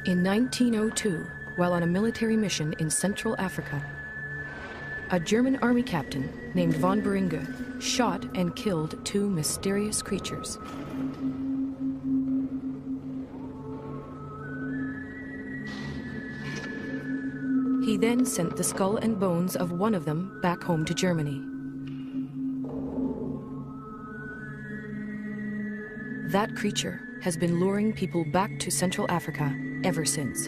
In 1902, while on a military mission in Central Africa, a German army captain named von Beringe shot and killed two mysterious creatures. He then sent the skull and bones of one of them back home to Germany. That creature has been luring people back to Central Africa ever since.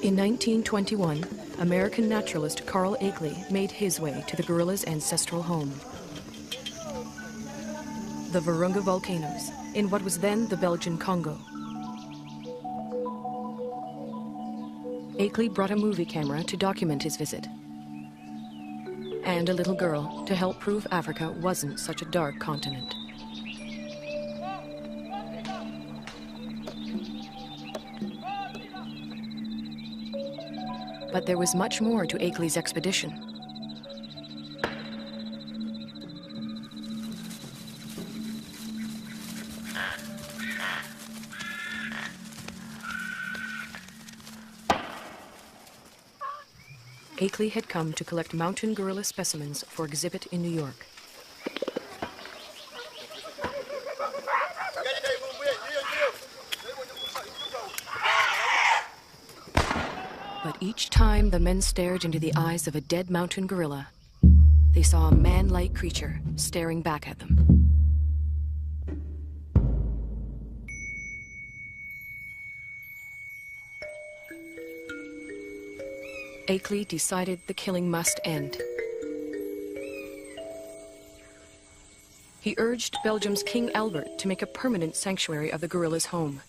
In 1921, American naturalist Carl Akeley made his way to the gorilla's ancestral home, the Virunga volcanoes, in what was then the Belgian Congo. Akeley brought a movie camera to document his visit, and a little girl to help prove Africa wasn't such a dark continent. But there was much more to Akeley's expedition. Akeley had come to collect mountain gorilla specimens for exhibit in New York. But each time the men stared into the eyes of a dead mountain gorilla, they saw a man-like creature staring back at them. Akeley decided the killing must end. He urged Belgium's King Albert to make a permanent sanctuary of the gorilla's home.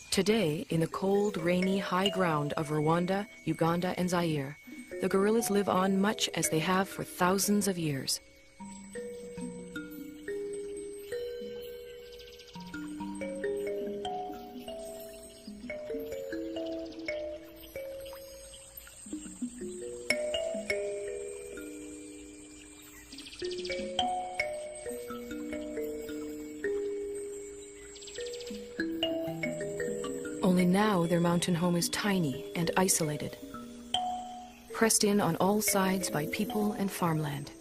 Today, in the cold, rainy high ground of Rwanda, Uganda, and Zaire, the gorillas live on much as they have for thousands of years. Only now their mountain home is tiny and isolated, pressed in on all sides by people and farmland.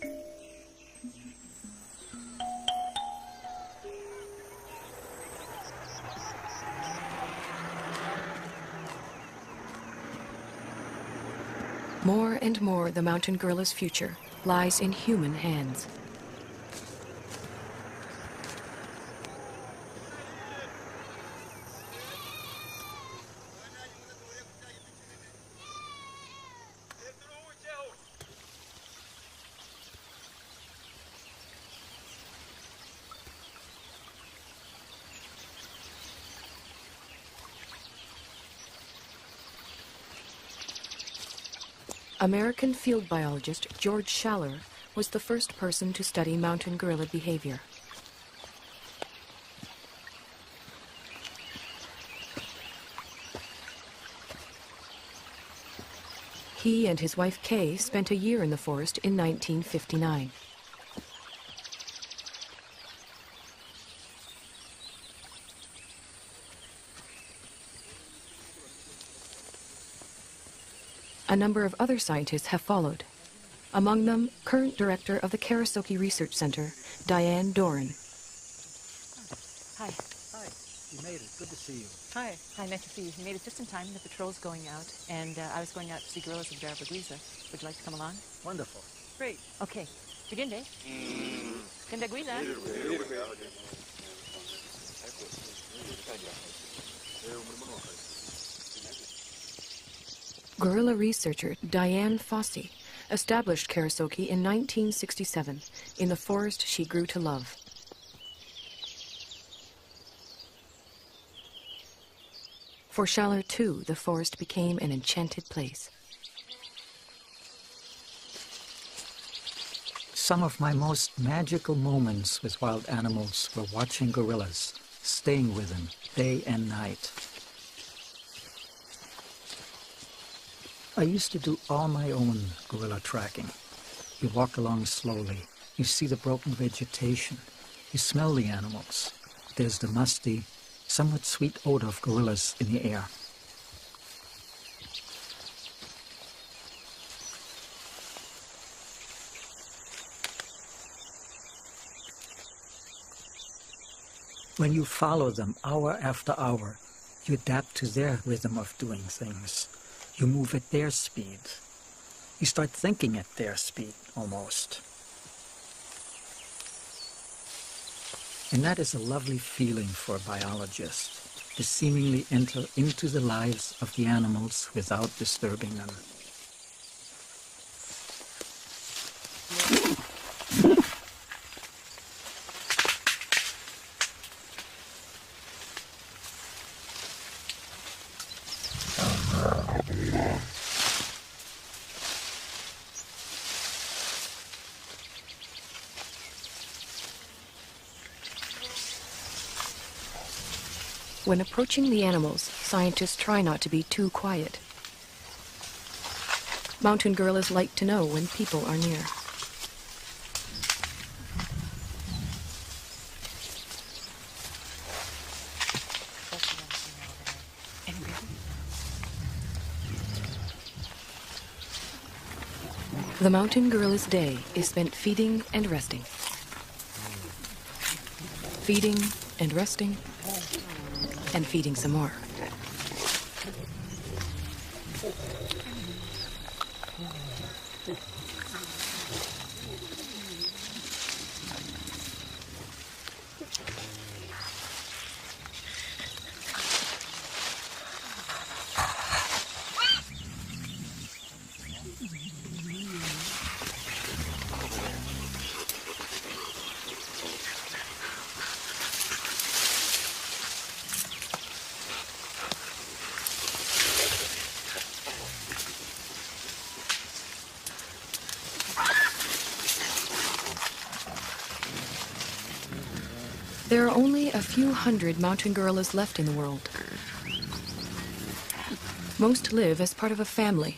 More and more, the mountain gorilla's future lies in human hands. American field biologist George Schaller was the first person to study mountain gorilla behavior. He and his wife Kay spent a year in the forest in 1959. A number of other scientists have followed. Among them, current director of the Karasoke Research Center, Diane Doran. Hi. Hi, you made it. Good to see you. Hi. Hi, nice to see you. You made it just in time. The patrol's going out, and I was going out to see gorillas in Jarabaguiza. Would you like to come along? Wonderful. Great. Okay. Begin, Dave. Kandaguiza. Gorilla researcher Diane Fossey established Karasoke in 1967 in the forest she grew to love. For Schaller, too, the forest became an enchanted place. Some of my most magical moments with wild animals were watching gorillas, staying with them day and night. I used to do all my own gorilla tracking. You walk along slowly, you see the broken vegetation, you smell the animals. There's the musty, somewhat sweet odor of gorillas in the air. When you follow them hour after hour, you adapt to their rhythm of doing things. You move at their speed. You start thinking at their speed, almost. And that is a lovely feeling for a biologist, to seemingly enter into the lives of the animals without disturbing them. When approaching the animals, scientists try not to be too quiet. Mountain gorillas like to know when people are near. The mountain gorilla's day is spent feeding and resting. Feeding and resting, and feeding some more. There are only a few hundred mountain gorillas left in the world. Most live as part of a family.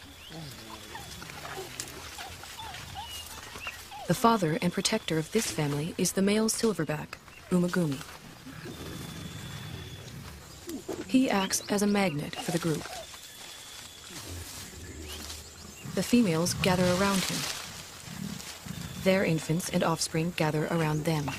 The father and protector of this family is the male silverback, Umagumi. He acts as a magnet for the group. The females gather around him. Their infants and offspring gather around them.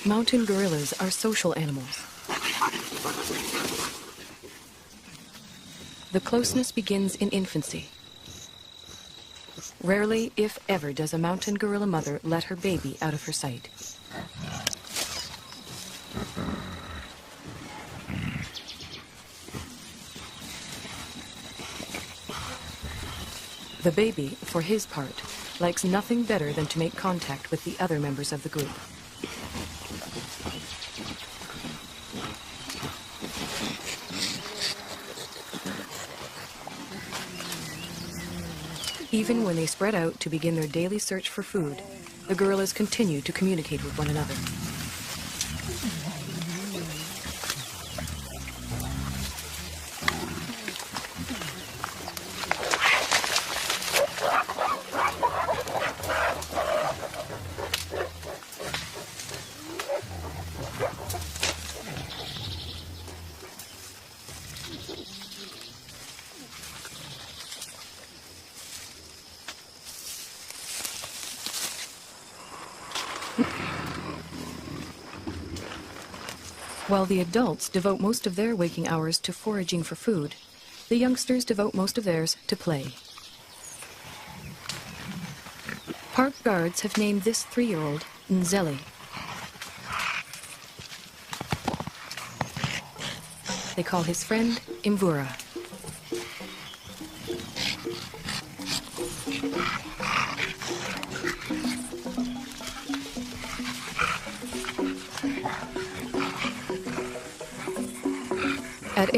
Mountain gorillas are social animals. The closeness begins in infancy. Rarely, if ever, does a mountain gorilla mother let her baby out of her sight. The baby, for his part, likes nothing better than to make contact with the other members of the group. Even when they spread out to begin their daily search for food, the gorillas continue to communicate with one another. While the adults devote most of their waking hours to foraging for food, the youngsters devote most of theirs to play. Park guards have named this 3-year-old Nzeli. They call his friend Imvura.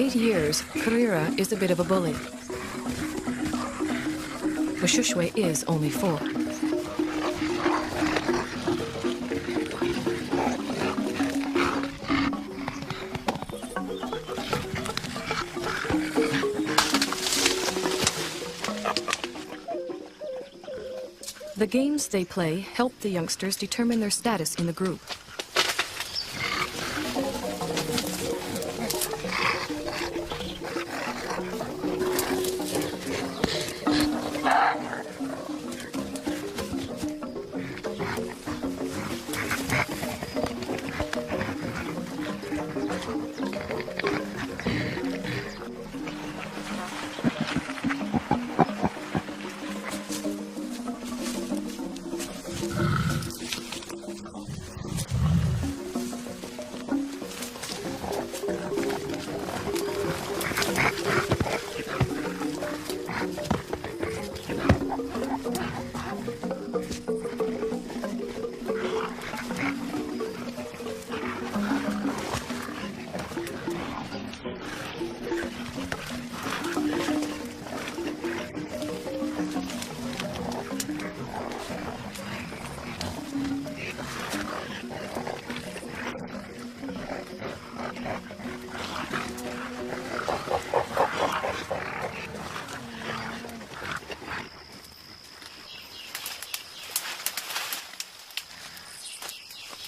8 years, Karira is a bit of a bully. Moshoeshoe is only 4. The games they play help the youngsters determine their status in the group.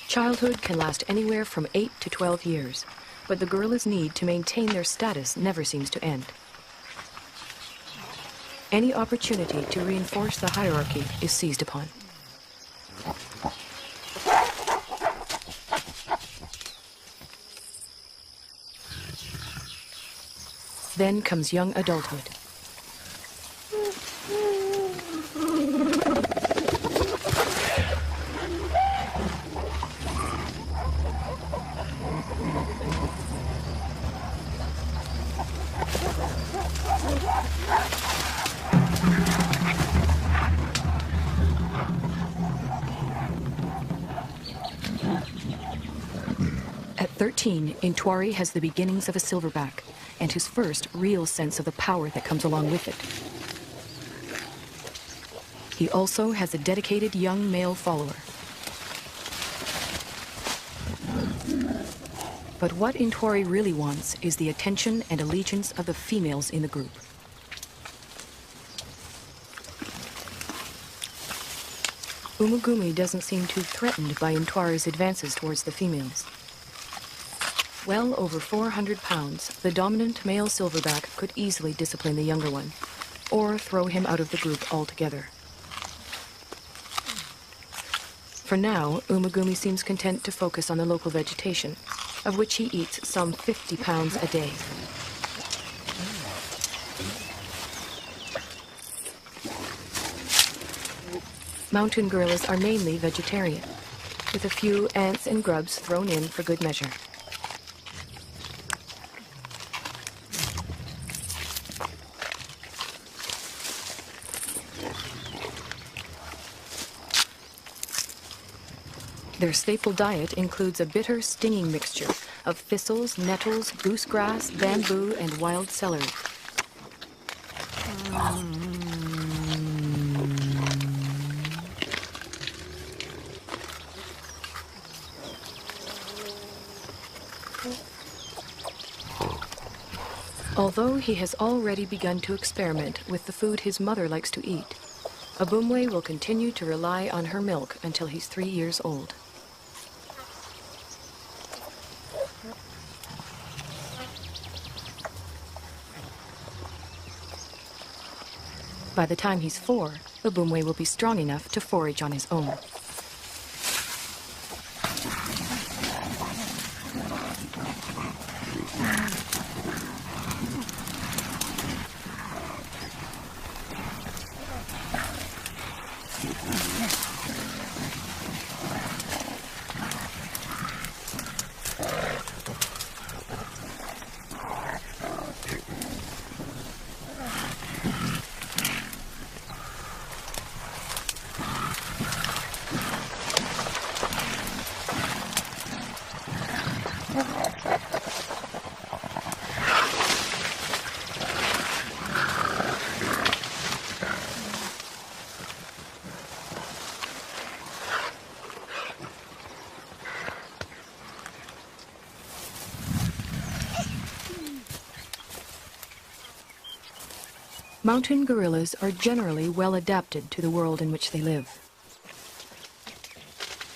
Childhood can last anywhere from 8 to 12 years, but the gorillas' need to maintain their status never seems to end. Any opportunity to reinforce the hierarchy is seized upon. Then comes young adulthood. At 13, Intwari has the beginnings of a silverback, and his first real sense of the power that comes along with it. He also has a dedicated young male follower. But what Intwari really wants is the attention and allegiance of the females in the group. Umugumi doesn't seem too threatened by Intwari's advances towards the females. Well over 400 pounds, the dominant male silverback could easily discipline the younger one, or throw him out of the group altogether. For now, Umugumi seems content to focus on the local vegetation, of which he eats some 50 pounds a day. Mountain gorillas are mainly vegetarian, with a few ants and grubs thrown in for good measure. Their staple diet includes a bitter, stinging mixture of thistles, nettles, goosegrass, bamboo, and wild celery. Although he has already begun to experiment with the food his mother likes to eat, Abumwe will continue to rely on her milk until he's 3 years old. By the time he's 4, Abumwe will be strong enough to forage on his own. Mountain gorillas are generally well adapted to the world in which they live.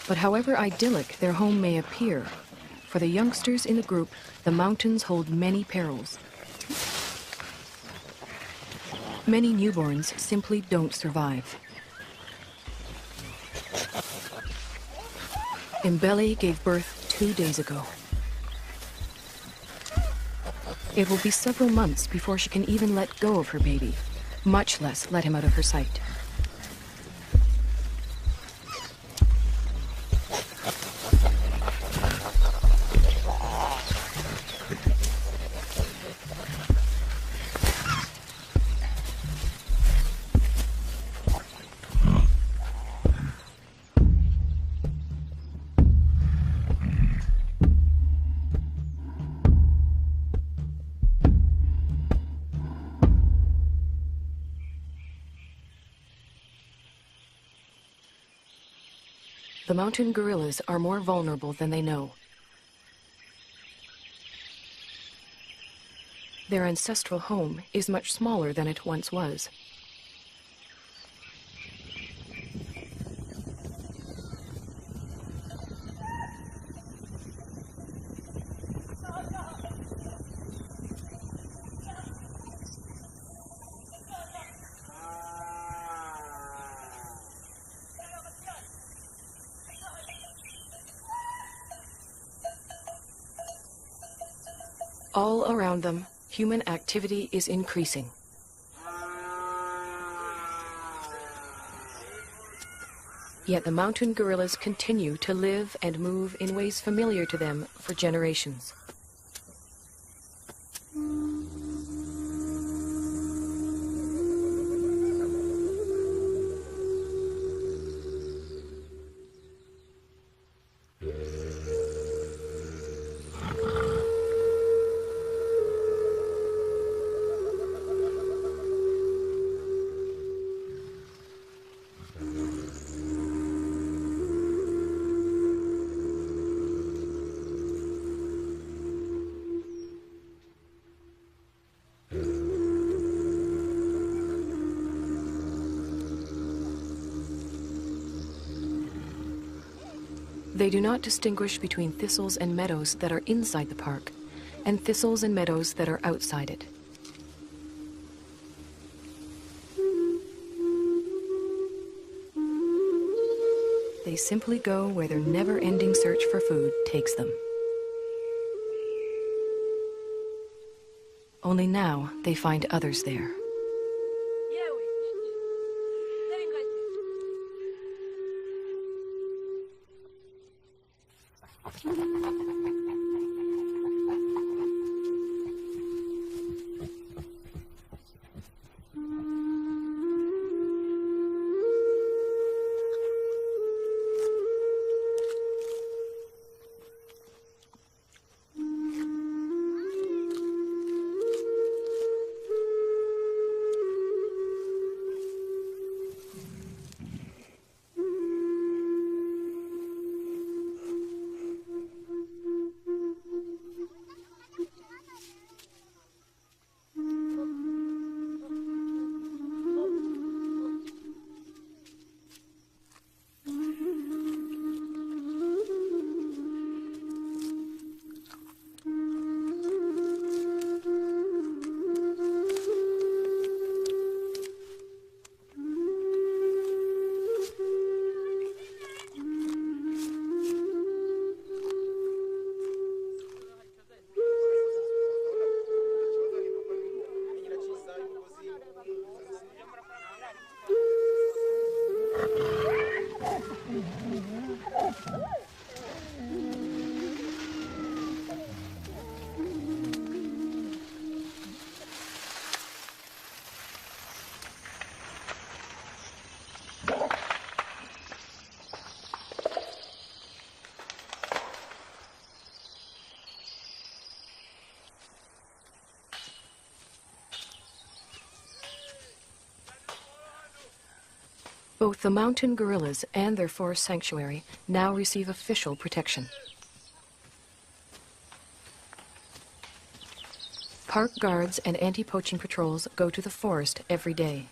But however idyllic their home may appear, for the youngsters in the group, the mountains hold many perils. Many newborns simply don't survive. Mbele gave birth 2 days ago. It will be several months before she can even let go of her baby, much less let him out of her sight. The mountain gorillas are more vulnerable than they know. Their ancestral home is much smaller than it once was. All around them, human activity is increasing. Yet the mountain gorillas continue to live and move in ways familiar to them for generations. They do not distinguish between thistles and meadows that are inside the park and thistles and meadows that are outside it. They simply go where their never-ending search for food takes them. Only now they find others there. Both the mountain gorillas and their forest sanctuary now receive official protection. Park guards and anti-poaching patrols go to the forest every day.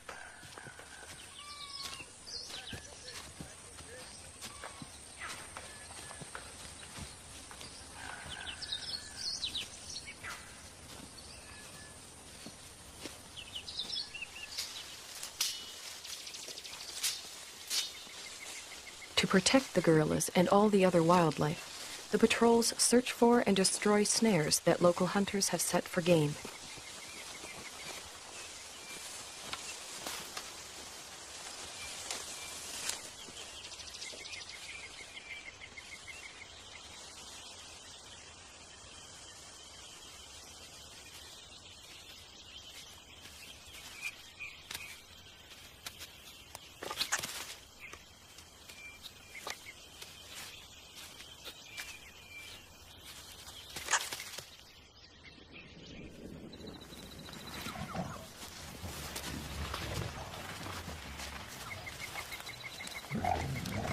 To protect the gorillas and all the other wildlife, the patrols search for and destroy snares that local hunters have set for game.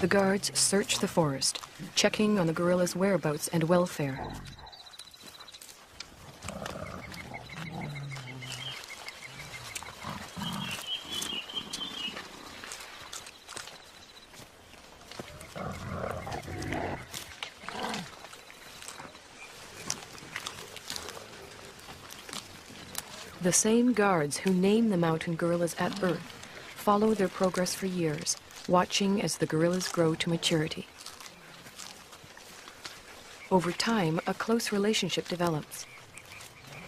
The guards search the forest, checking on the gorillas' whereabouts and welfare. The same guards who name the mountain gorillas at birth follow their progress for years, watching as the gorillas grow to maturity. Over time, a close relationship develops,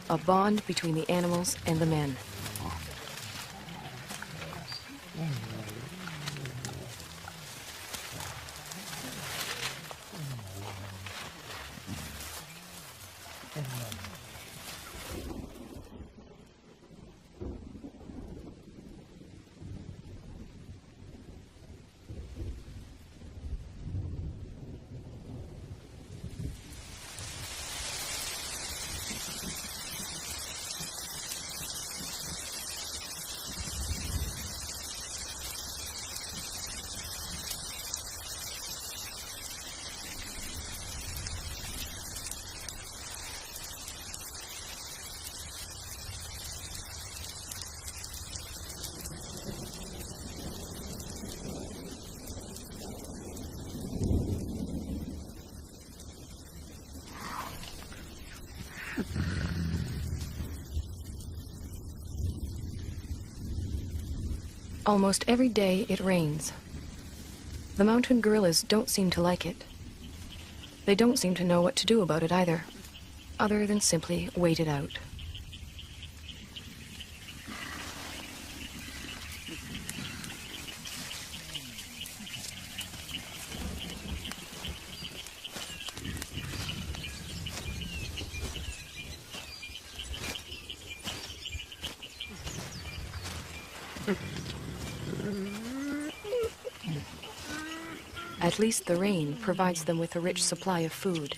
a bond between the animals and the men. Almost every day it rains. The mountain gorillas don't seem to like it. They don't seem to know what to do about it either, other than simply wait it out. At least the rain provides them with a rich supply of food.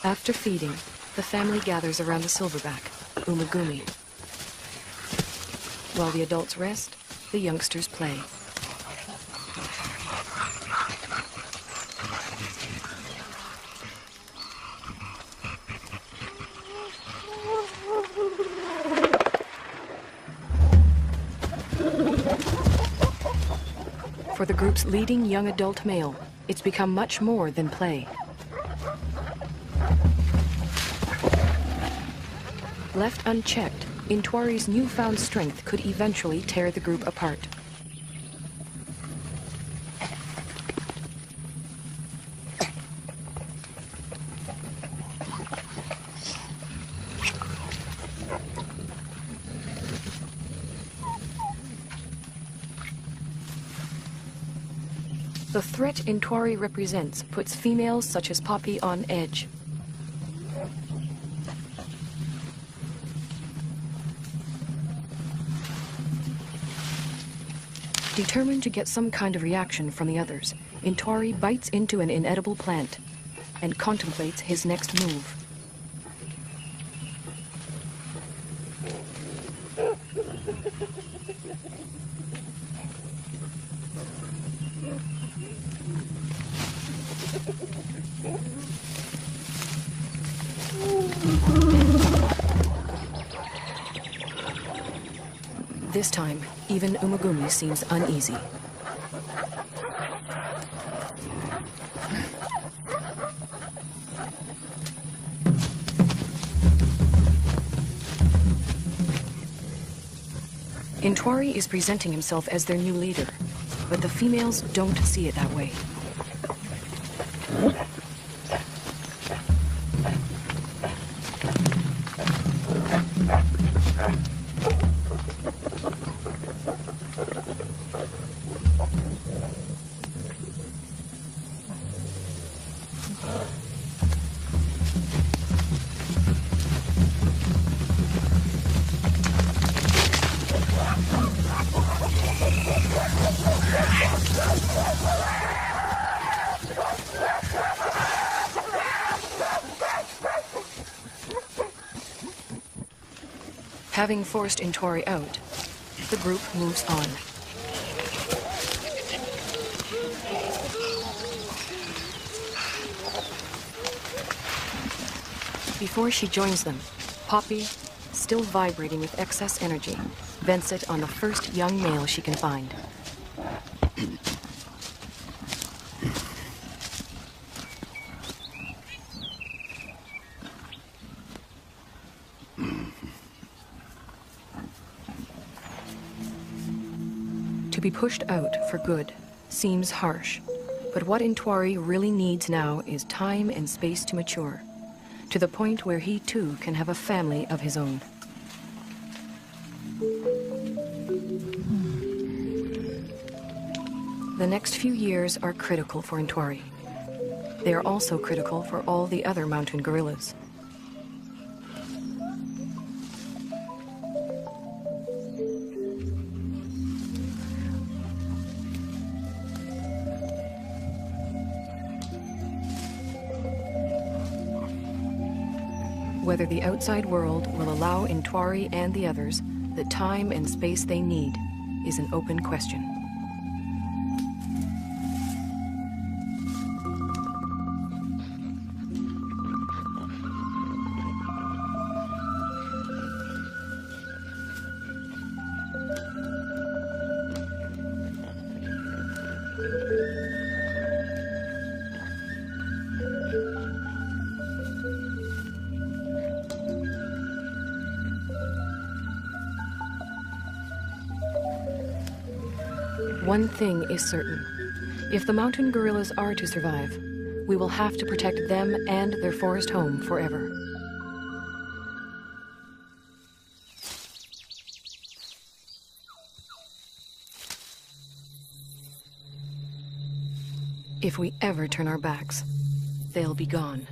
After feeding, the family gathers around the silverback, Umagumi. While the adults rest, the youngsters play. For the group's leading young adult male, it's become much more than play. Left unchecked, Intwari's newfound strength could eventually tear the group apart. The threat Intwari represents puts females such as Poppy on edge. Determined to get some kind of reaction from the others, Intwari bites into an inedible plant and contemplates his next move. This time, even Umagumi seems uneasy. Intwari is presenting himself as their new leader, but the females don't see it that way. Having forced Intwari out, the group moves on. Before she joins them, Poppy, still vibrating with excess energy, vents it on the first young male she can find. To be pushed out for good seems harsh, but what Intwari really needs now is time and space to mature, to the point where he too can have a family of his own. The next few years are critical for Intwari. They are also critical for all the other mountain gorillas. Whether the outside world will allow Intwari and the others the time and space they need is an open question. One thing is certain. If the mountain gorillas are to survive, we will have to protect them and their forest home forever. If we ever turn our backs, they'll be gone.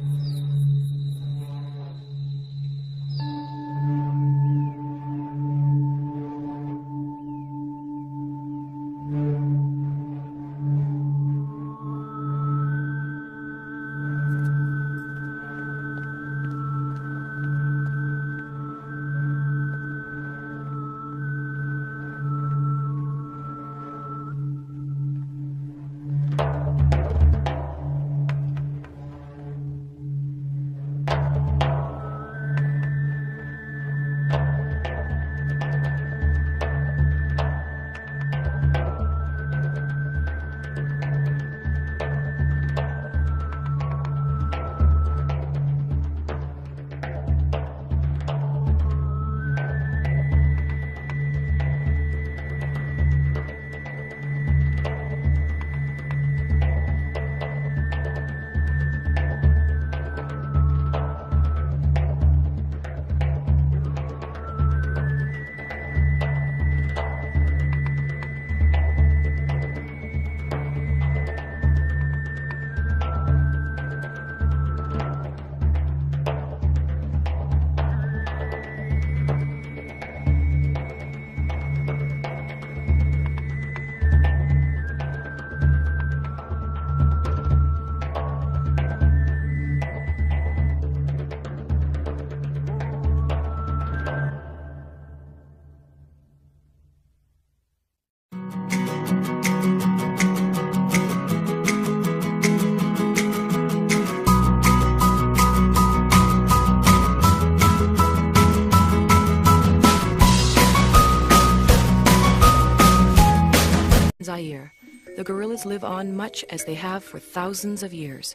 the gorillas live on much as they have for thousands of years.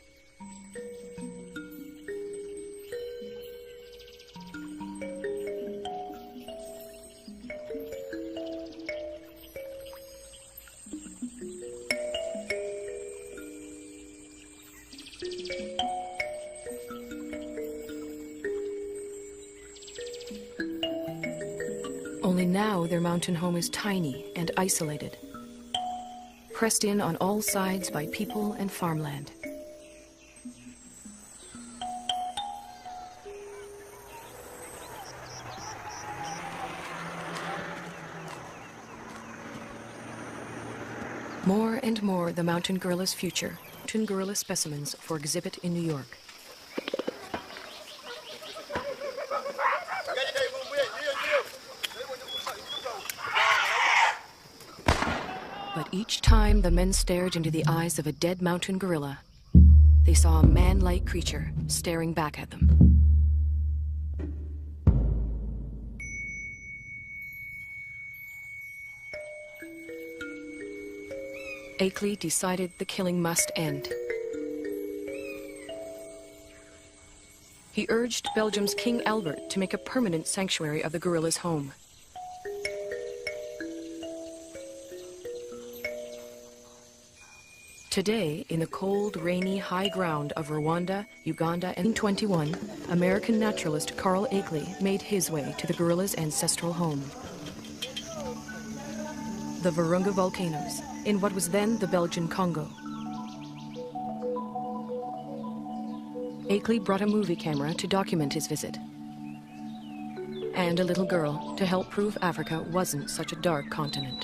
Only now their mountain home is tiny and isolated, pressed in on all sides by people and farmland. More and more the mountain gorilla's future, mountain gorilla specimens for exhibit in New York. But each time the men stared into the eyes of a dead mountain gorilla, they saw a man-like creature staring back at them. Akeley decided the killing must end. He urged Belgium's King Albert to make a permanent sanctuary of the gorilla's home. Today, in the cold, rainy high ground of Rwanda, Uganda, and in 1921, American naturalist Carl Akeley made his way to the gorilla's ancestral home. The Virunga volcanoes, in what was then the Belgian Congo. Akeley brought a movie camera to document his visit, and a little girl to help prove Africa wasn't such a dark continent.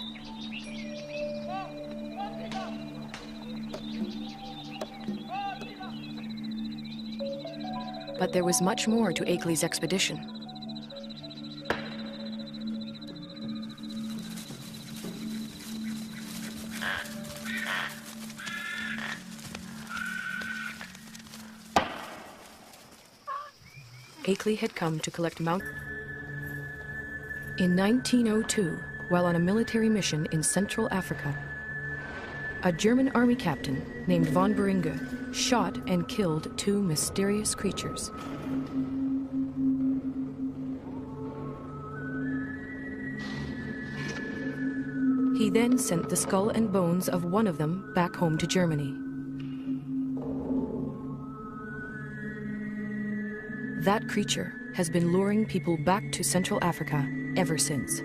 But there was much more to Akeley's expedition. Akeley had come to collect In 1902, while on a military mission in Central Africa, a German army captain named von Beringe shot and killed two mysterious creatures. He then sent the skull and bones of one of them back home to Germany. That creature has been luring people back to Central Africa ever since.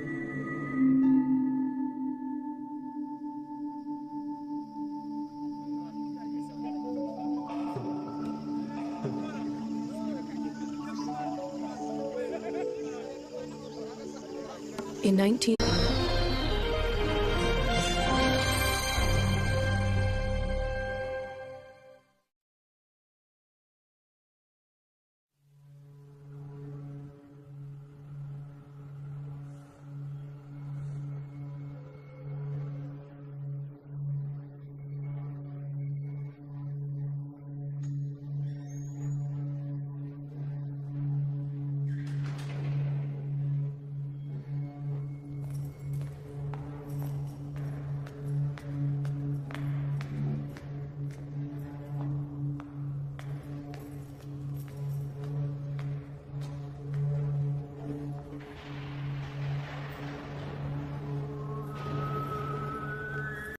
In 19